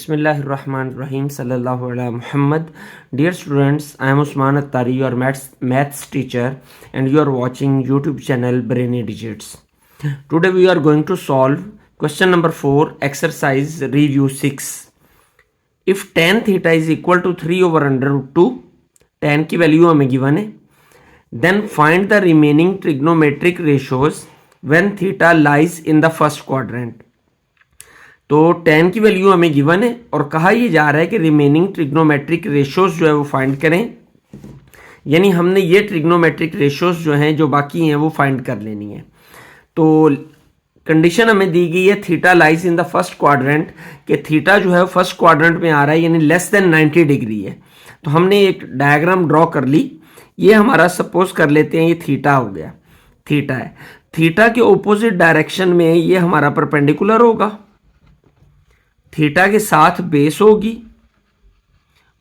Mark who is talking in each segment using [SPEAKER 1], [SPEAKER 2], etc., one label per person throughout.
[SPEAKER 1] Bismillahirrahmanirrahim. Sallallahu ala Muhammad. Dear students, I am Usman Attari, your maths teacher, and you are watching YouTube channel Brainy Digits. Today we are going to solve question number 4, exercise review 6. If tan theta is equal to 3 over under root 2, tan की value हमें given है, then find the remaining trigonometric ratios when theta lies in the first quadrant. तो tan की value हमें given है और कहा ये जा रहा है कि रिमेनिंग ट्रिग्नोमेट्रिक रेशियोज जो है वो फाइंड करें, यानी हमने ये ट्रिग्नोमेट्रिक रेशियोज जो हैं जो बाकी हैं वो फाइंड कर लेनी है। तो कंडीशन हमें दी गई है theta lies in the first quadrant, कि थीटा जो है फर्स्ट क्वाड्रेंट में आ रहा है यानी लेस देन 90 डिग्री है। तो हमने एक डायग्राम ड्रॉ कर ली, ये हमारा सपोज कर लेते हैं ये थीटा हो गया, थीटा है, थीटा के ऑपोजिट डायरेक्शन में ये हमारा परपेंडिकुलर होगा, थीटा के साथ बेस होगी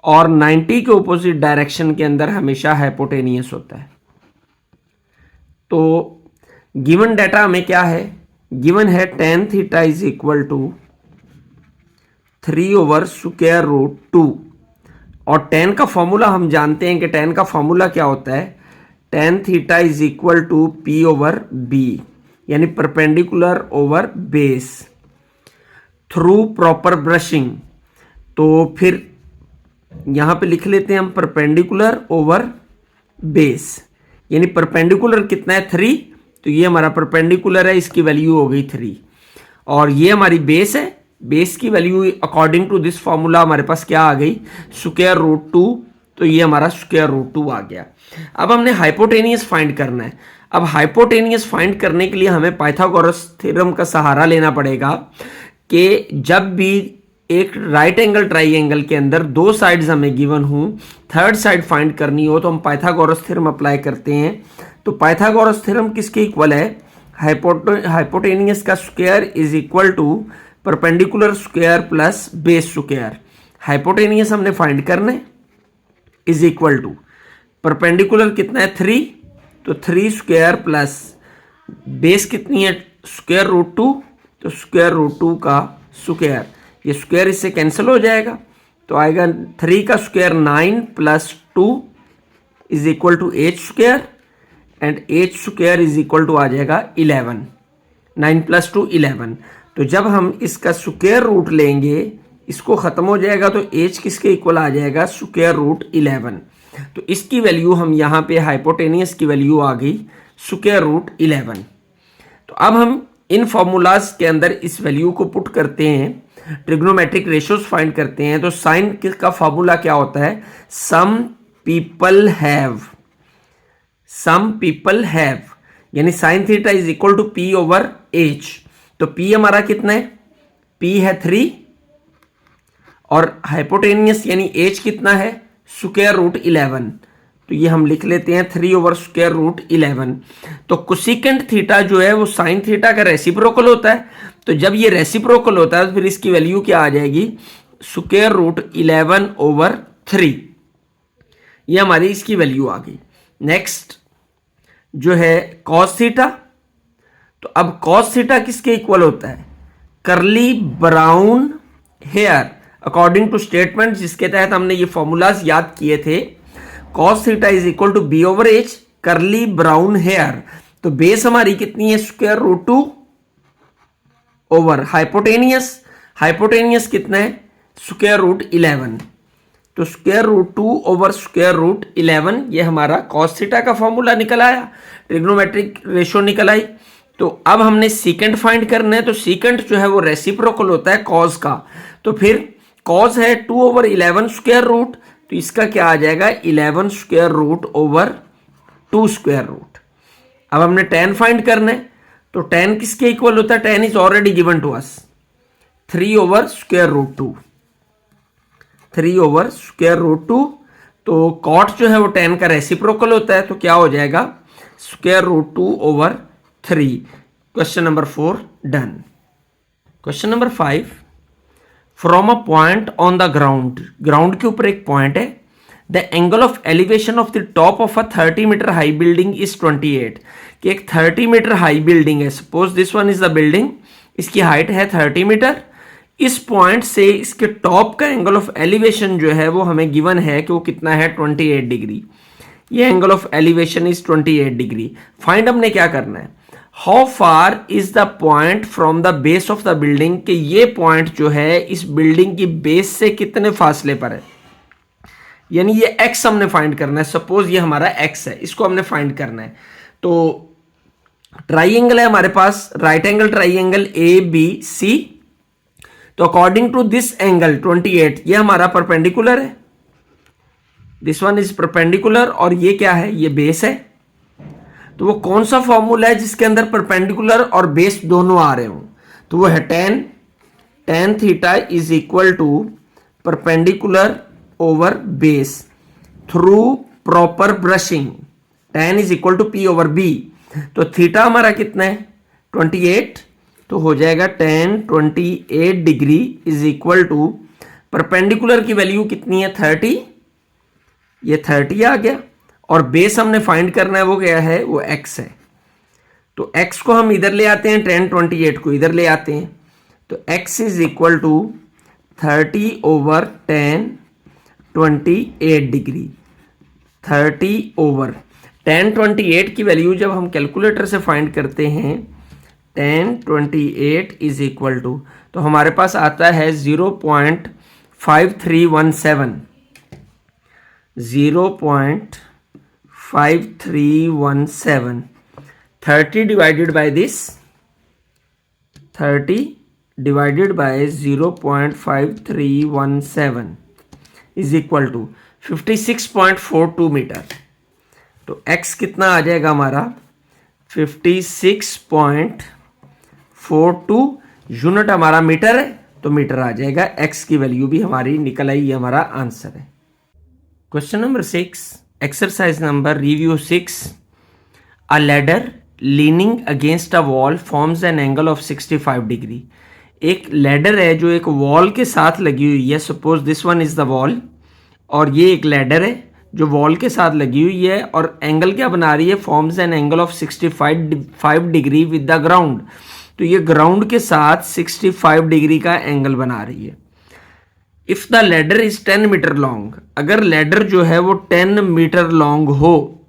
[SPEAKER 1] और 90 के ऑपोजिट डायरेक्शन के अंदर हमेशा हाइपोटेनियस होता है। तो गिवन डाटा हमें क्या है, गिवन है tan theta is equal to 3 over square root 2 और tan का फॉर्मूला हम जानते हैं कि tan का फॉर्मूला क्या होता है, tan theta is equal to p over b यानी perpendicular over base through proper brushing. तो फिर यहां पे लिख लेते हैं हम परपेंडिकुलर ओवर बेस, यानी परपेंडिकुलर कितना है 3, तो ये हमारा परपेंडिकुलर है, इसकी वैल्यू हो गई 3 और ये हमारी बेस है, बेस की value according to this formula हमारे पास क्या आ गई स्क्वायर रूट 2, तो ये हमारा स्क्वायर रूट 2 आ गया। अब हमने हाइपोटेनियस फाइंड करना है। अब हाइपोटेनियस फाइंड करने के लिए हमें पाइथागोरस थ्योरम का सहारा लेना पड़ेगा कि जब भी एक राइट एंगल ट्राइंगल के अंदर दो साइड्स हमें गिवन हो, थर्ड साइड फाइंड करनी हो तो हम पाइथागोरस थ्योरम अप्लाई करते हैं। तो पाइथागोरस थ्योरम किसके इक्वल है, हाइपोटेनियस का square is equal to perpendicular square plus base square. Hypotenuse हमने फाइंड करना है इज इक्वल टू परपेंडिकुलर कितना है 3, तो 3 स्क्वायर प्लस बेस कितनी है स्क्वायर रूट 2, तो स्क्वायर रूट 2 का स्क्वायर, ये स्क्वायर इससे कैंसिल हो जाएगा तो आएगा 3 का square 9 plus 2 is equal to 8 square and 8 square is equal to आ जाएगा 11, 9 प्लस 2 11। तो जब हम इसका स्क्वायर रूट लेंगे इसको खत्म हो जाएगा तो h किसके इक्वल आ जाएगा स्क्वायर रूट 11। तो इसकी वैल्यू हम यहाँ पे हाइपोटेनियस की वैल्यू आ गई स्क्वायर रूट 11। तो अब हम इन फॉर्मूलाज के अंदर इस वैल्यू को पुट करते हैं, ट्रिग्नोमेट्रिक रेशियोज फाइंड करते हैं। तो साइन का फॉर्मूला क्या होता है, सम पीपल हैव यानी sine theta is equal to p over h। तो p हमारा कितना है, p है 3 और हाइपोटेनियस यानी h कितना है स्क्वायर रूट 11, तो ये हम लिख लेते हैं 3 ओवर स्क्वायर रूट 11। तो कोसेकेंट थीटा जो है वो साइन थीटा का रेसिप्रोकल होता है, तो जब ये रेसिप्रोकल होता है तो फिर इसकी वैल्यू क्या आ जाएगी स्क्वायर रूट 11 ओवर 3, ये हमारी इसकी वैल्यू आ गई। नेक्स्ट जो है कॉस थीटा, तो अब कॉस थीटा किसके इक्वल होता है, curly brown hair according to statement जिसके तहत हमने ये फॉर्मूलाज याद किए थे। cos theta is equal to b over h curly brown hair, तो बेस हमारी कितनी है स्क्वायर रूट 2 ओवर हाइपोटेनियस कितना है स्क्वायर रूट 11, तो square root 2 over square root 11, ये हमारा cos थीटा का फॉर्मूला निकल आया, ट्रिग्नोमेट्रिक रेशियो निकल आई। तो अब हमने सीकेंट फाइंड करना है, तो सीकेंट जो है वो रेसिप्रोकल होता है cos का, तो फिर cos है 2 ओवर 11 स्क्वायर रूट, तो इसका क्या आ जाएगा 11 square root over 2 square root. अब हमने tan फाइंड करना है, तो tan किसके इक्वल होता है, tan is already given to us 3 over square root 2, 3 over square root 2। तो cot जो है वो tan का रेसिप्रोकल होता है, तो क्या हो जाएगा square root 2 over 3। Question number 4 done. Question number 5, from a point on the ground के ऊपर एक पॉइंट है, the angle of elevation of the top of a 30 metre high building is 28, कि एक 30 मीटर हाई बिल्डिंग है, suppose this one is the building, इसकी height है 30 मीटर, इस पॉइंट से इसके टॉप का एंगल ऑफ एलिवेशन जो है वो हमें गिवन है कि वो कितना है 28 डिग्री। ये angle of elevation is 28 degree. Find हमने क्या करना है, how far is the point from the base of the building, कि ये पॉइंट जो है इस बिल्डिंग की बेस से कितने फासले पर है, यानी ये x हमने फाइंड करना है। सपोज ये हमारा x है, इसको हमने फाइंड करना है। तो ट्राइंगल है हमारे पास, राइट एंगल ट्राइंगल ABC। तो अकॉर्डिंग टू दिस एंगल 28, ये हमारा परपेंडिकुलर है, दिस वन इज परपेंडिकुलर, और ये क्या है, ये बेस है। तो वो कौन सा फॉर्मूला है जिसके अंदर परपेंडिकुलर और बेस दोनों आ रहे हों, तो वो है tan theta is equal to perpendicular over base through proper brushing, tan is equal to P over B। तो थीटा हमारा कितना है 28, तो हो जाएगा tan 28 degree is equal to perpendicular की वैल्यू कितनी है 30, ये 30 आ गया, और बेस हमने फाइंड करना है वो क्या है, वो x है। तो x को हम इधर ले आते हैं, tan 28 को इधर ले आते हैं, तो x is equal to 30 over tan 28 degree. 30 over tan 28 की वैल्यू जब हम कैलकुलेटर से फाइंड करते हैं, tan 28 इज इक्वल टू, तो हमारे पास आता है 0.5317, 0.5317। 30 divided by this, 30 divided by 0.5317 is equal to 56.42 metre. तो x कितना आ जाएगा हमारा 56.42, यूनिट हमारा मीटर है, तो मीटर आ जाएगा। x की वैल्यू भी हमारी निकल आई, ये हमारा आंसर है। Question number 6, exercise number review 6। A ladder leaning against a wall forms an angle of 65 degree. एक लैडर है जो एक वॉल के साथ लगी हुई है, suppose this one is the wall, और ये एक लैडर है जो वॉल के साथ लगी हुई है, और एंगल क्या बना रही है, forms an angle of 65 degree with the ground. तो ये ग्राउंड के साथ 65 डिग्री का एंगल बना रही है। If the ladder is 10 metre long, अगर लैडर जो है वो 10 मीटर लॉन्ग हो,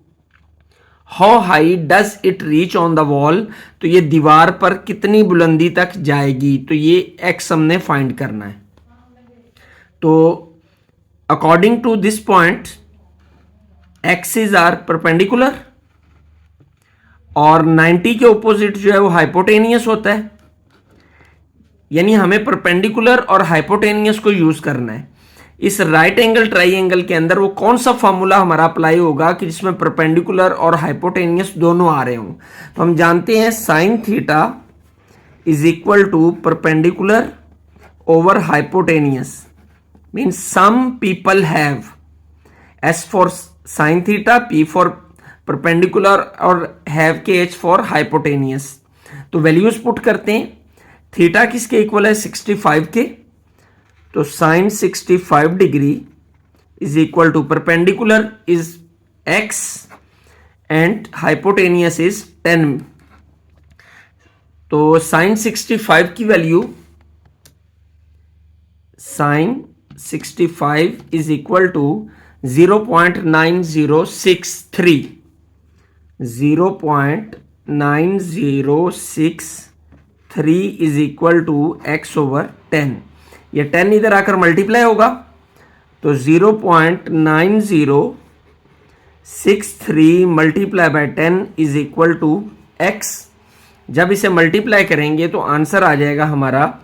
[SPEAKER 1] how high does it reach on the wall, तो ये दीवार पर कितनी बुलंदी तक जाएगी, तो ये एक्स हमने फाइंड करना है। तो according to this point axis are perpendicular, और 90 के ऑपोजिट जो है वो हाइपोटेनियस होता है, यानी हमें परपेंडिकुलर और हाइपोटेनियस को यूज करना है। इस राइट एंगल ट्राइंगल के अंदर वो कौन सा फॉर्मूला हमारा अप्लाई होगा कि जिसमें परपेंडिकुलर और हाइपोटेनियस दोनों आ रहे हों। तो हम जानते हैं sine theta is equal to perpendicular over hypotenuse, means some people have, S for sine theta, P for perpendicular और हैव के एच फॉर हाइपोटेनियस। तो वैल्यूज पुट करते हैं। थीटा किसके इक्वल है 65 के, तो sine 65 degree is equal to perpendicular is x and hypotenuse is 10। तो साइन 65 की value, sine 65 is equal to 0.9063, 0.9063 is equal to x over 10। ये 10 इधर आकर मल्टीप्लाई होगा, तो 0.9063 multiply by 10 is equal to x। जब इसे मल्टीप्लाई करेंगे तो आंसर आ जाएगा हमारा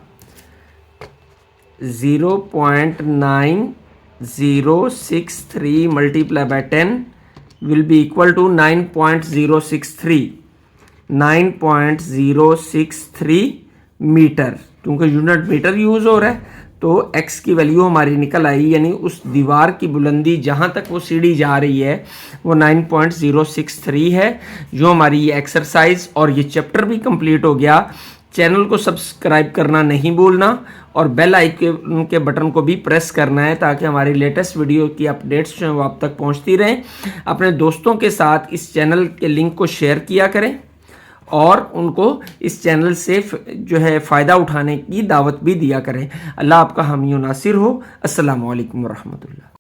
[SPEAKER 1] 0.9063 multiply by 10 will be equal to 9.063, 9.063 metre, क्योंकि यूनिट मीटर यूज हो रहा है। तो x की वैल्यू हमारी निकल आई, यानी उस दीवार की बुलंदी जहां तक वो सीढ़ी जा रही है वो 9.063 है। जो हमारी ये एक्सरसाइज और ये चैप्टर भी कंप्लीट हो गया। चैनल को सब्सक्राइब करना नहीं भूलना, और बेल आइकन के बटन को भी प्रेस करना है, ताकि हमारी लेटेस्ट वीडियो की अपडेट्स जो हैं वो आप तक पहुंचती रहें। अपने दोस्तों के साथ इस चैनल के लिंक को शेयर किया करें, और उनको इस चैनल से जो है फ़ायदा उठाने की दावत भी दिया करें। अल्लाह आपका हामी नासिर हो। अस्सलामु अलैकुम रहमतुल्लाह।